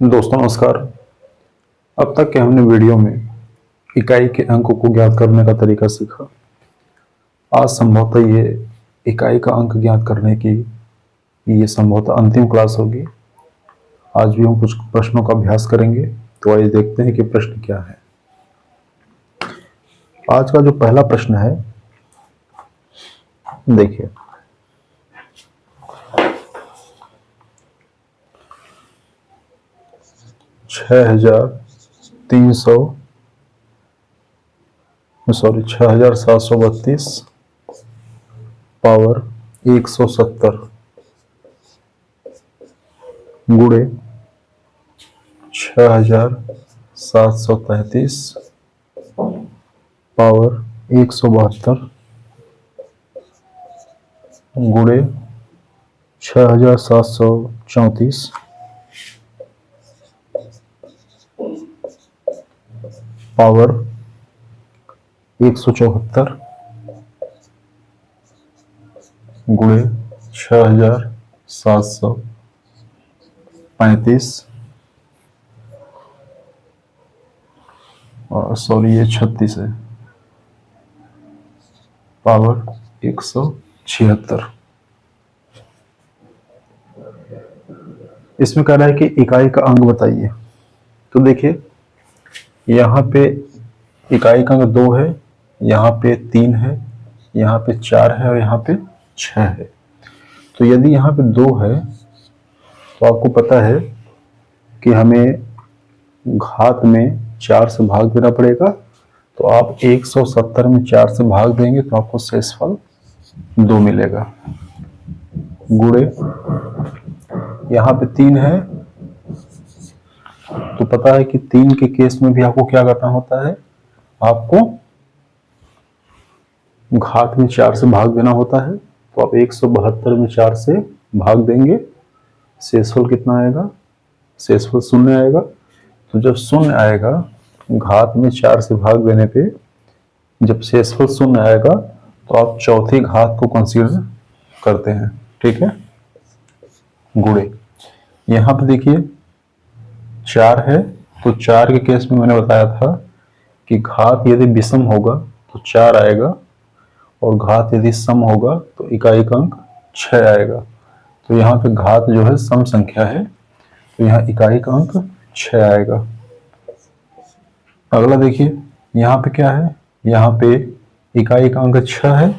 दोस्तों नमस्कार। अब तक के हमने वीडियो में इकाई के अंक को ज्ञात करने का तरीका सीखा। आज संभवतः ये इकाई का अंक ज्ञात करने की ये संभवतः अंतिम क्लास होगी। आज भी हम कुछ प्रश्नों का अभ्यास करेंगे, तो आइए देखते हैं कि प्रश्न क्या है। आज का जो पहला प्रश्न है, देखिए, छः हजार 732 पावर 170 गुणे 6733 पावर 172 गुणे 6734 पावर 174 गुणे 6735 और सॉरी ये 36 है, पावर 176। इसमें कह रहा है कि इकाई का अंक बताइए। तो देखिए, यहाँ पे इकाई का अंक 2 है, यहाँ पे 3 है, यहाँ पे 4 है और यहाँ पे 6 है। तो यदि यहाँ पे 2 है तो आपको पता है कि हमें घात में 4 से भाग देना पड़ेगा। तो आप 170 में 4 से भाग देंगे तो आपको शेषफल 2 मिलेगा। गुणे यहाँ पे 3 है, तो पता है कि 3 के केस में भी आपको क्या करना होता है, आपको घात में 4 से भाग देना होता है। तो आप 172 में 4 से भाग देंगे, शेषफल कितना आएगा, शेषफल 0 आएगा। तो जब 0 आएगा, घात में 4 से भाग देने पे जब शेषफल 0 आएगा तो आप चौथी घात को कंसीडर करते हैं, ठीक है। गुणे यहाँ पे देखिए 4 है, तो 4 के केस में मैंने बताया था कि घात यदि विषम होगा तो 4 आएगा और घात यदि सम होगा तो इकाई का अंक 6 आएगा। तो यहाँ पे घात जो है सम संख्या है, तो यहाँ इकाई का अंक 6 आएगा। अगला देखिए, यहाँ पे क्या है, यहाँ पे इकाई का अंक 6 है।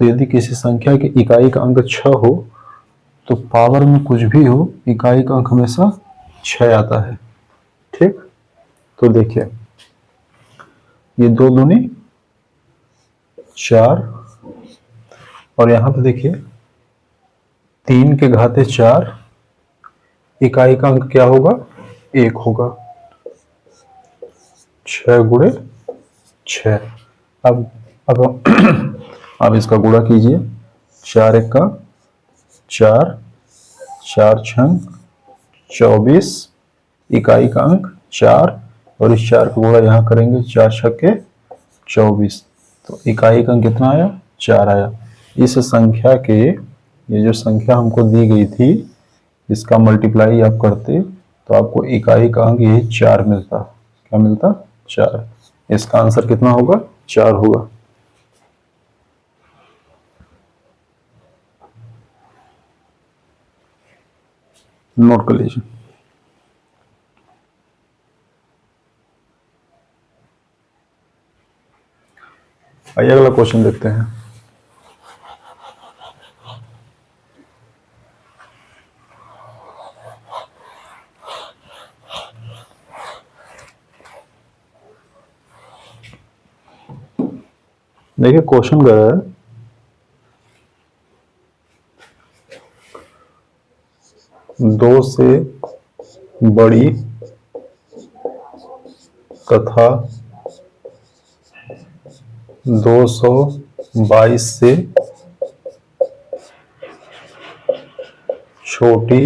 तो यदि किसी संख्या की इकाई का अंक 6 हो तो पावर में कुछ भी हो, इकाई का अंक हमेशा 6 आता है, ठीक। तो देखिए, ये 2 दूनी 4 और यहाँ पे देखिए 3 के घाते 4, इकाई का अंक क्या होगा, 1 होगा। 6 गुणे 6। अब आप इसका गुणा कीजिए। 4 1 का 4, 4 छंग 24, इकाई का अंक 4 और इस 4 का गुणा यहाँ करेंगे, 4 छक्के 24। तो इकाई का अंक कितना आया, 4 आया। इस संख्या के, ये जो संख्या हमको दी गई थी, इसका मल्टीप्लाई आप करते तो आपको इकाई का अंक यही 4 मिलता। क्या मिलता, 4। इसका आंसर कितना होगा, 4 होगा। नोट कर लीजिए। आइए अगला क्वेश्चन देखते हैं। देखिए क्वेश्चन क्या है, दो से बड़ी तथा 222 से छोटी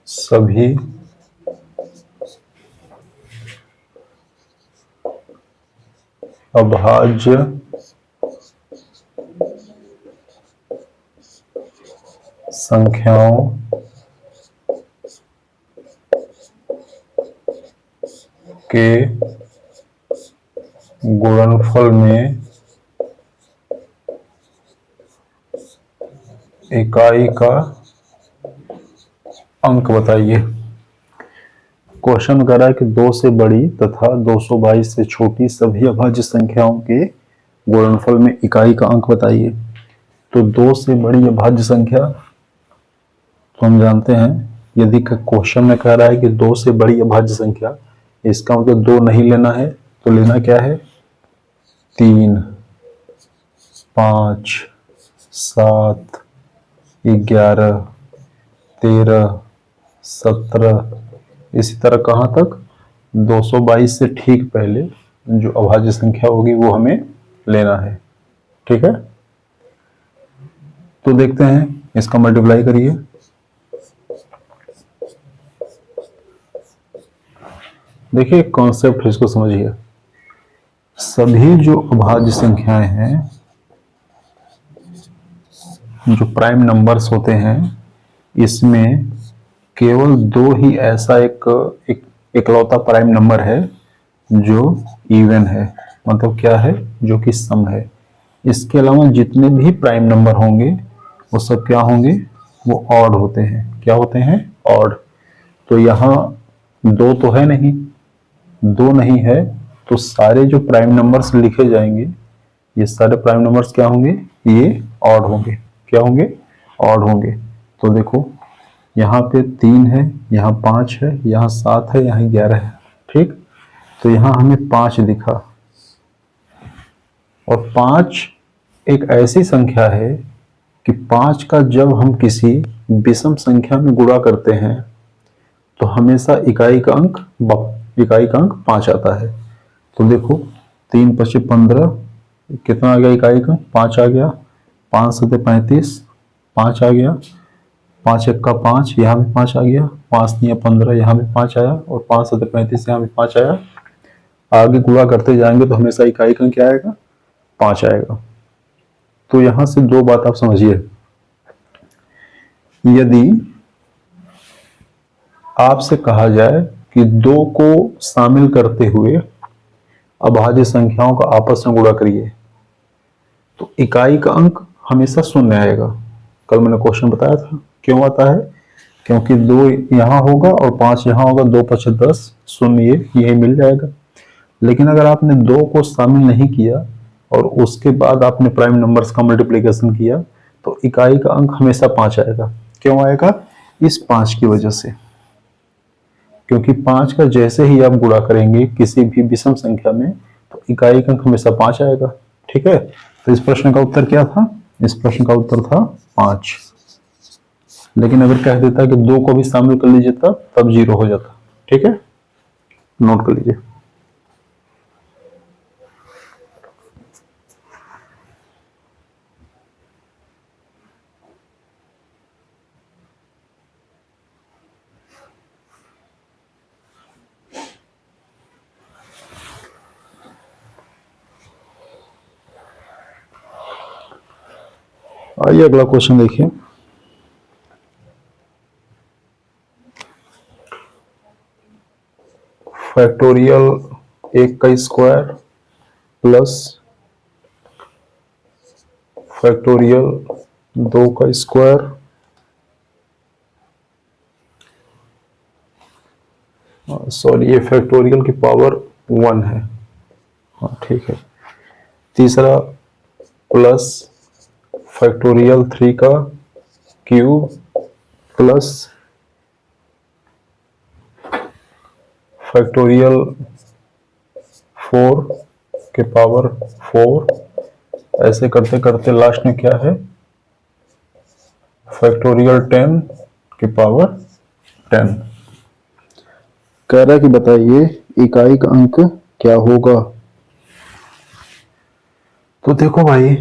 सभी अभाज्य संख्याओं के गुणनफल में इकाई का अंक बताइए। क्वेश्चन कर रहा है कि 2 से बड़ी तथा 222 से छोटी सभी अभाज्य संख्याओं के गुणनफल में इकाई का अंक बताइए। तो 2 से बड़ी अभाज्य संख्या तो हम जानते हैं, यदि क्वेश्चन में कह रहा है कि 2 से बड़ी अभाज्य संख्या, इसका मतलब 2 नहीं लेना है, तो लेना क्या है 3, 5, 7, 11, 13, 17, इसी तरह कहाँ तक 222 से ठीक पहले जो अभाज्य संख्या होगी वो हमें लेना है। ठीक है, तो देखते हैं, इसका मल्टीप्लाई करिए। देखिए कॉन्सेप्ट, इसको समझिए। सभी जो अभाज्य संख्याएं हैं, जो प्राइम नंबर्स होते हैं, इसमें केवल 2 ही ऐसा इकलौता प्राइम नंबर है जो इवन है, मतलब क्या है, जो कि सम है। इसके अलावा जितने भी प्राइम नंबर होंगे वो सब क्या होंगे, वो ऑड होते हैं। क्या होते हैं, ऑड। तो यहाँ 2 तो है नहीं, 2 नहीं है, तो सारे जो प्राइम नंबर्स लिखे जाएंगे, ये सारे प्राइम नंबर्स क्या होंगे, ये ऑड होंगे। क्या होंगे, ऑड होंगे। तो देखो यहाँ पे 3 है, यहाँ 5 है, यहाँ 7 है, यहाँ 11 है। ठीक, तो यहाँ हमें 5 दिखा, और 5 एक ऐसी संख्या है कि 5 का जब हम किसी विषम संख्या में गुणा करते हैं तो हमेशा इकाई का अंक 5 आता है। तो देखो 3 5 15, कितना आ गया इकाई का, 5 आ गया। 5 7 35, 5 आ गया। 5 1 का 5, यहाँ भी 5 आ गया। 5 9 15, यहाँ भी 5 आया, और 5 7 35, यहाँ भी 5 आया। आगे गुणा करते जाएंगे तो हमेशा इकाई का क्या आएगा, 5 आएगा। तो यहां से 2 बात आप समझिए। यदि आपसे कहा जाए कि 2 को शामिल करते हुए अभाज्य संख्याओं का आपस में गुणा करिए, तो इकाई का अंक हमेशा 0 आएगा। कल मैंने क्वेश्चन बताया था, क्यों आता है, क्योंकि 2 यहां होगा और 5 यहां होगा, 2 5 10, 0 यही मिल जाएगा। लेकिन अगर आपने 2 को शामिल नहीं किया और उसके बाद आपने प्राइम नंबर्स का मल्टीप्लिकेशन किया, तो इकाई का अंक हमेशा 5 आएगा। क्यों आएगा, इस 5 की वजह से, क्योंकि 5 का जैसे ही आप गुणा करेंगे किसी भी विषम संख्या में, तो इकाई का अंक हमेशा 5 आएगा। ठीक है, तो इस प्रश्न का उत्तर क्या था, इस प्रश्न का उत्तर था 5। लेकिन अगर कह देता कि 2 को भी शामिल कर लीजिए तब 0 हो जाता। ठीक है, नोट कर लीजिए। आइए अगला क्वेश्चन देखिए। फैक्टोरियल 1 का स्क्वायर प्लस फैक्टोरियल 2 का स्क्वायर सॉरी, ये फैक्टोरियल की पावर 1 है। हाँ ठीक है। तीसरा प्लस फैक्टोरियल 3 का क्यूब प्लस फैक्टोरियल 4 के पावर 4, ऐसे करते करते लास्ट में क्या है, फैक्टोरियल 10 के पावर 10। कह रहा है कि बताइए इकाई का अंक क्या होगा। तो देखो भाई,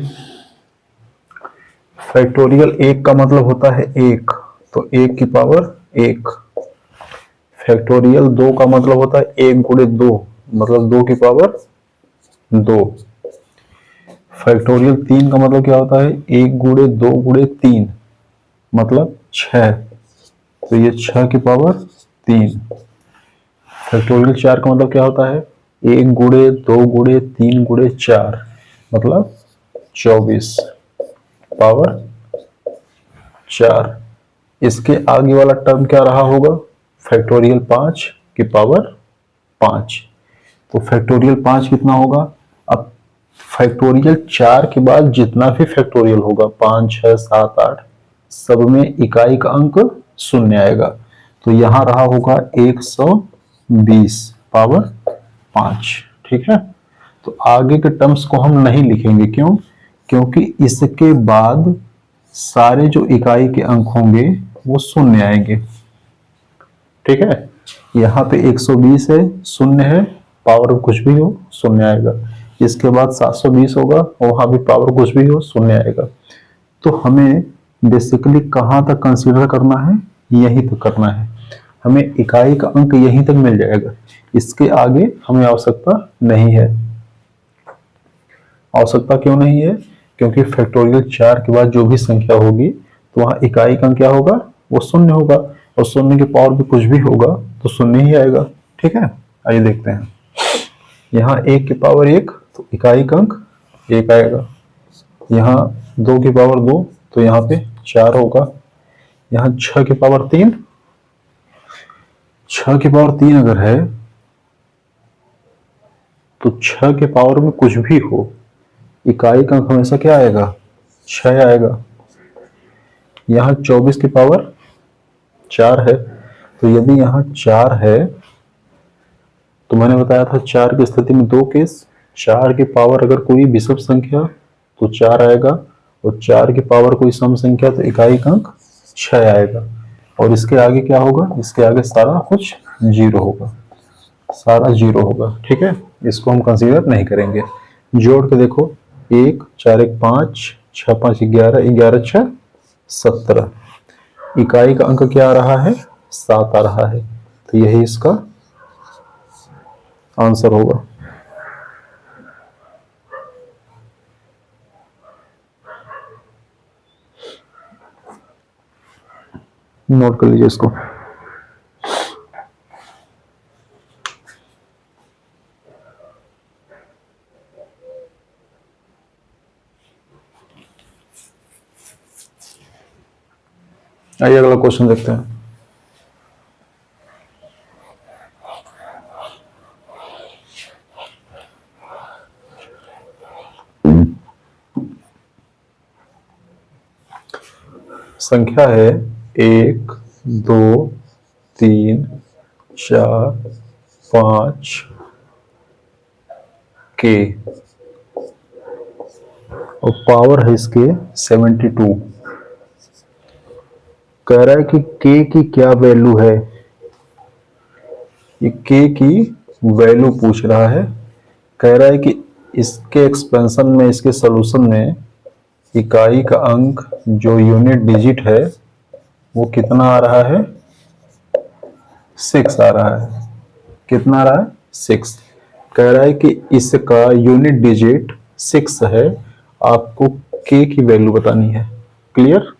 फैक्टोरियल 1 का मतलब होता है 1, तो 1 की पावर 1। फैक्टोरियल 2 का मतलब होता है 1 गुणे 2, मतलब 2 की पावर 2। फैक्टोरियल 3 का मतलब क्या होता है, 1 गुणे 2 गुणे 3, मतलब 6, तो ये 6 की पावर 3। फैक्टोरियल 4 का मतलब क्या होता है? 1 गुणे 2 गुणे 3 गुणे 4 मतलब 24 पावर 4। इसके आगे वाला टर्म क्या रहा होगा? फैक्टोरियल 5 की पावर 5। तो फैक्टोरियल 5 कितना होगा? अब फैक्टोरियल 4 के बाद जितना भी फैक्टोरियल होगा 5 6 7 8 सब में इकाई का अंक शून्य आएगा। तो यहां रहा होगा 120 पावर 5। ठीक है, तो आगे के टर्म्स को हम नहीं लिखेंगे। क्यों? क्योंकि इसके बाद सारे जो इकाई के अंक होंगे वो शून्य आएंगे। ठीक है, यहाँ पे 120 है, शून्य है, पावर कुछ भी हो शून्य आएगा। इसके बाद 720 होगा, वहां भी पावर कुछ भी हो शून्य आएगा। तो हमें बेसिकली कहाँ तक कंसीडर करना है? यहीं तक करना है। हमें इकाई का अंक यहीं तक मिल जाएगा, इसके आगे हमें आवश्यकता नहीं है। आवश्यकता क्यों नहीं है? क्योंकि फैक्टोरियल 4 के बाद जो भी संख्या होगी तो वहां इकाई का अंक क्या होगा? वो शून्य होगा, और शून्य की पावर भी कुछ भी होगा तो शून्य ही आएगा। ठीक है, आइए देखते हैं। यहाँ 1 की पावर 1 तो इकाई का अंक 1 आएगा। यहाँ 2 की पावर 2 तो यहाँ पे 4 होगा। यहाँ 6 की पावर 3, 6 की पावर 3 अगर है तो 6 के पावर में कुछ भी हो इकाई का अंक हमेशा क्या आएगा? 6 आएगा। यहाँ 24 की पावर 4 है, तो यदि यहाँ 4 है तो मैंने बताया था 4 की स्थिति में 2 केस। 4 की पावर अगर कोई विषम संख्या तो 4 आएगा, और 4 की पावर कोई सम संख्या तो इकाई का अंक 6 आएगा। और इसके आगे क्या होगा? इसके आगे सारा कुछ जीरो होगा, सारा जीरो होगा। ठीक है, इसको हम कंसीडर नहीं करेंगे। जोड़ के देखो, 1 4 1 5 6 5 11 11 6 17। इकाई का अंक क्या आ रहा है? 7 आ रहा है। तो यही इसका आंसर होगा। नोट कर लीजिए इसको। आइए अगला क्वेश्चन देखते हैं। संख्या है 1 2 3 4 5 के, और पावर है इसके 72। कह रहा है कि के की क्या वैल्यू है? ये के की वैल्यू पूछ रहा है। कह रहा है कि इसके एक्सपेंशन में, इसके सॉल्यूशन में इकाई का अंक जो यूनिट डिजिट है वो कितना आ रहा है? 6 आ रहा है। कितना आ रहा है? 6। कह रहा है कि इसका यूनिट डिजिट 6 है, आपको के की वैल्यू बतानी है। क्लियर?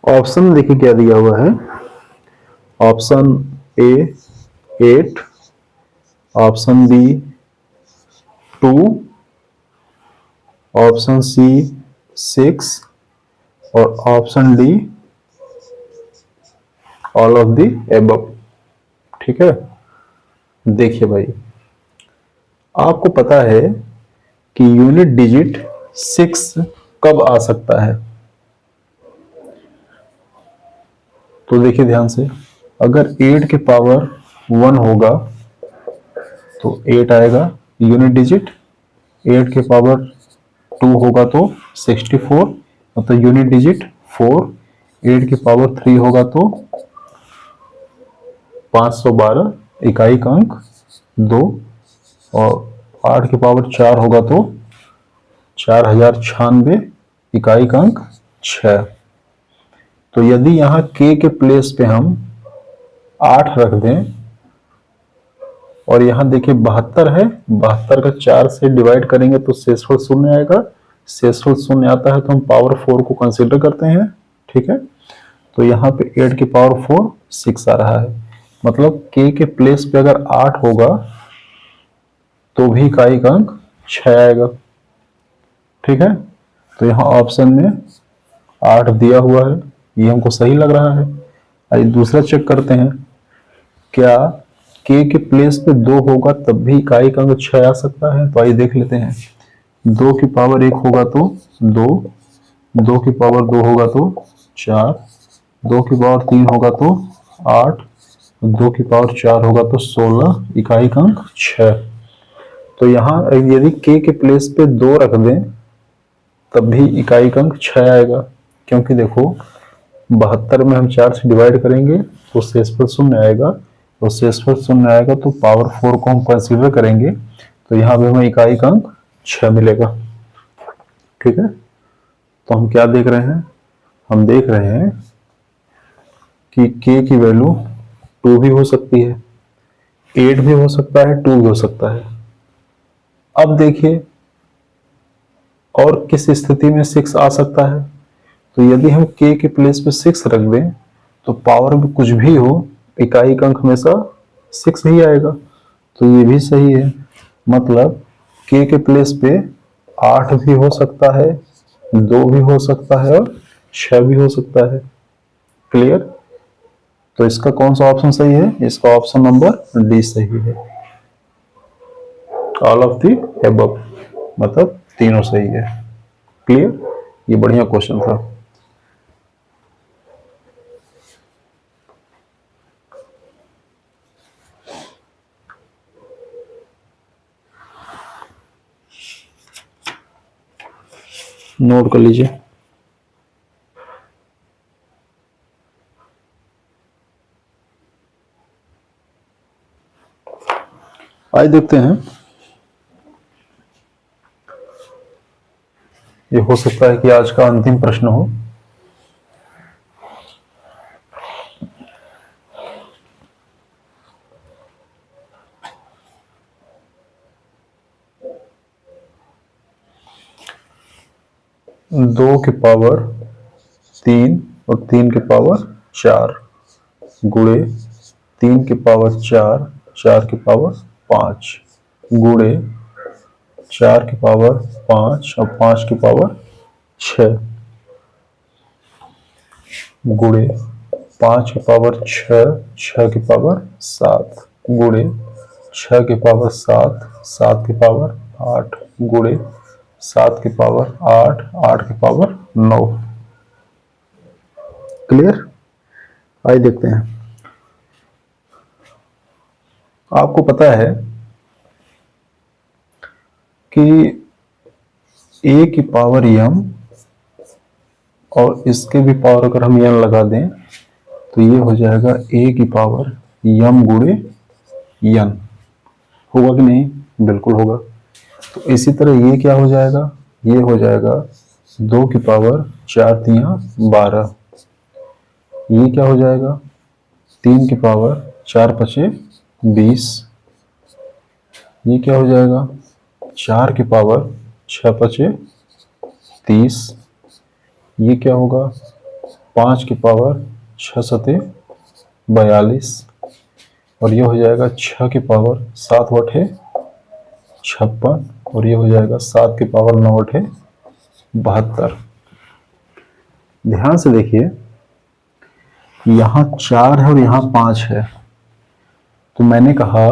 ऑप्शन देखिए क्या दिया हुआ है। Option A 8, option B 2, option C 6 और option D all of the above. ठीक है, देखिए भाई, आपको पता है कि यूनिट डिजिट 6 कब आ सकता है? तो देखिए ध्यान से, अगर 8 के पावर 1 होगा तो 8 आएगा यूनिट डिजिट। 8 के पावर 2 होगा तो 64 मतलब यूनिट डिजिट 4। 8 के पावर 3 होगा तो 512 इकाई का अंक 2, और 8 के पावर 4 होगा तो 4096 इकाई का अंक 6। तो यदि यहाँ k के प्लेस पे हम 8 रख दें, और यहाँ देखिए 72 है, 72 का 4 से डिवाइड करेंगे तो शेषफल 0 आएगा। शेषफल 0 आता है तो हम पावर 4 को कंसीडर करते हैं। ठीक है, तो यहाँ पे 8 की पावर 4 6 आ रहा है। मतलब k के प्लेस पे अगर 8 होगा तो भी इकाई का अंक 6 आएगा। ठीक है, तो यहाँ ऑप्शन में 8 दिया हुआ है, ये हमको सही लग रहा है। आइए दूसरा चेक करते हैं, क्या k के प्लेस पे 2 होगा तब भी इकाई का अंक 6 आ सकता है? तो आइए देख लेते हैं। 2 की पावर 1 होगा तो 2, 2 की पावर 2 होगा तो 4, 2 की पावर 3 होगा तो 8, 2 की पावर 4 होगा तो 16, इकाई का अंक 6। तो यहाँ यदि k के प्लेस पे 2 रख दें तब भी इकाई का अंक 6 आएगा, क्योंकि देखो 72 में हम 4 से डिवाइड करेंगे तो शेषफल 0 आएगा, तो शेषफल 0 आएगा तो पावर 4 को हम कंसीडर करेंगे, तो यहाँ भी हमें इकाई का अंक 6 मिलेगा। ठीक है, तो हम क्या देख रहे हैं? हम देख रहे हैं कि k की वैल्यू 2 भी हो सकती है, 8 भी हो सकता है, 2 भी हो सकता है। अब देखिए और किस स्थिति में 6 आ सकता है? तो यदि हम k के प्लेस पे 6 रख दें तो पावर में कुछ भी हो इकाई का अंक हमेशा 6 ही आएगा, तो ये भी सही है। मतलब k के प्लेस पे 8 भी हो सकता है, 2 भी हो सकता है और 6 भी हो सकता है। क्लियर? तो इसका कौन सा ऑप्शन सही है? इसका ऑप्शन नंबर डी सही है, ऑल ऑफ दी अबव, मतलब तीनों सही है। क्लियर? ये बढ़िया क्वेश्चन था। नोट कर लीजिए। आइए देखते हैं, ये हो सकता है कि आज का अंतिम प्रश्न हो। दो की पावर 3 और 3 की पावर 4 गुणे 3 की पावर 4, 4 की पावर 5 गुणे 4 की पावर 5 और 5 की पावर 6 गुणे 5 की पावर 6, 6 की पावर 7 गुणे 6 की पावर 7, 7 की पावर 8 गुणे 7 की पावर 8, 8 की पावर 9। क्लियर? आइए देखते हैं। आपको पता है कि a की पावर m और इसके भी पावर अगर हम n लगा दें तो ये हो जाएगा a की पावर m गुणे n। होगा कि नहीं? बिल्कुल होगा। तो इसी तरह ये क्या हो जाएगा? ये हो जाएगा 2 की पावर 4 तियां 12। ये क्या हो जाएगा? 3 की पावर 4 पचे 20। ये क्या हो जाएगा? 4 की पावर 6 पचे 30। ये क्या होगा? 5 की पावर 6 सते 42। और ये हो जाएगा 6 की पावर 7 बटे 56। और ये हो जाएगा 7 की पावर 9 बटे 72। ध्यान से देखिए, यहाँ 4 है और यहाँ 5 है, तो मैंने कहा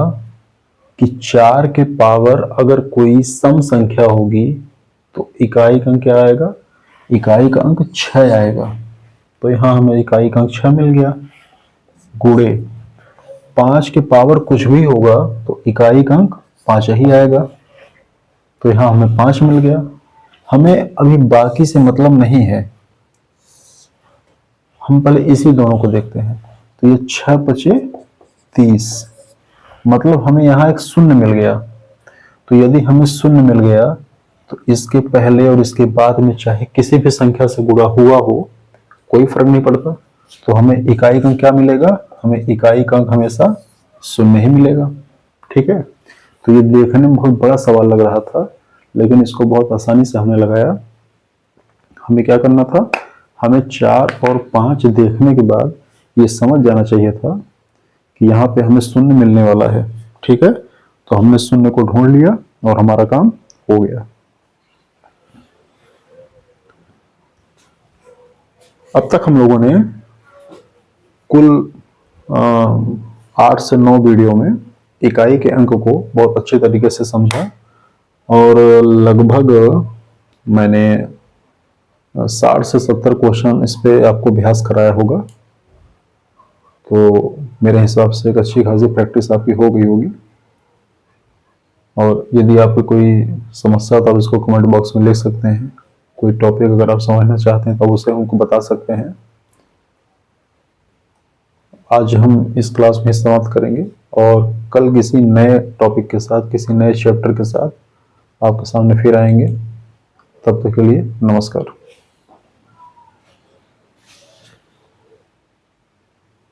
कि 4 के पावर अगर कोई सम संख्या होगी तो इकाई का अंक क्या आएगा? इकाई का अंक 6 आएगा। तो यहाँ हमें इकाई का अंक 6 मिल गया। गुणे 5 के पावर कुछ भी होगा तो इकाई का अंक 5 ही आएगा, तो यहाँ हमें 5 मिल गया। हमें अभी बाकी से मतलब नहीं है, हम पहले इसी दोनों को देखते हैं। तो ये 6 पचे 30, मतलब हमें यहाँ एक शून्य मिल गया। तो यदि हमें शून्य मिल गया तो इसके पहले और इसके बाद में चाहे किसी भी संख्या से गुणा हुआ हो कोई फर्क नहीं पड़ता, तो हमें इकाई का अंक क्या मिलेगा? हमें इकाई का अंक हमेशा शून्य ही मिलेगा। ठीक है, तो ये देखने में बहुत बड़ा सवाल लग रहा था, लेकिन इसको बहुत आसानी से हमने लगाया। हमें क्या करना था? हमें 4 और 5 देखने के बाद ये समझ जाना चाहिए था कि यहाँ पे हमें शून्य मिलने वाला है। ठीक है, तो हमने शून्य को ढूंढ लिया और हमारा काम हो गया। अब तक हम लोगों ने कुल 8 से 9 वीडियो में इकाई के अंक को बहुत अच्छे तरीके से समझा और लगभग मैंने 60 से 70 क्वेश्चन इस पे आपको अभ्यास कराया होगा। तो मेरे हिसाब से एक अच्छी खासी प्रैक्टिस आपकी हो गई होगी। और यदि आपको कोई समस्या तो आप इसको कमेंट बॉक्स में लिख सकते हैं। कोई टॉपिक अगर आप समझना चाहते हैं तो उसे हमको बता सकते हैं। आज हम इस क्लास में समाप्त करेंगे और कल किसी नए टॉपिक के साथ, किसी नए चैप्टर के साथ आपके सामने फिर आएंगे। तब तक के लिए नमस्कार।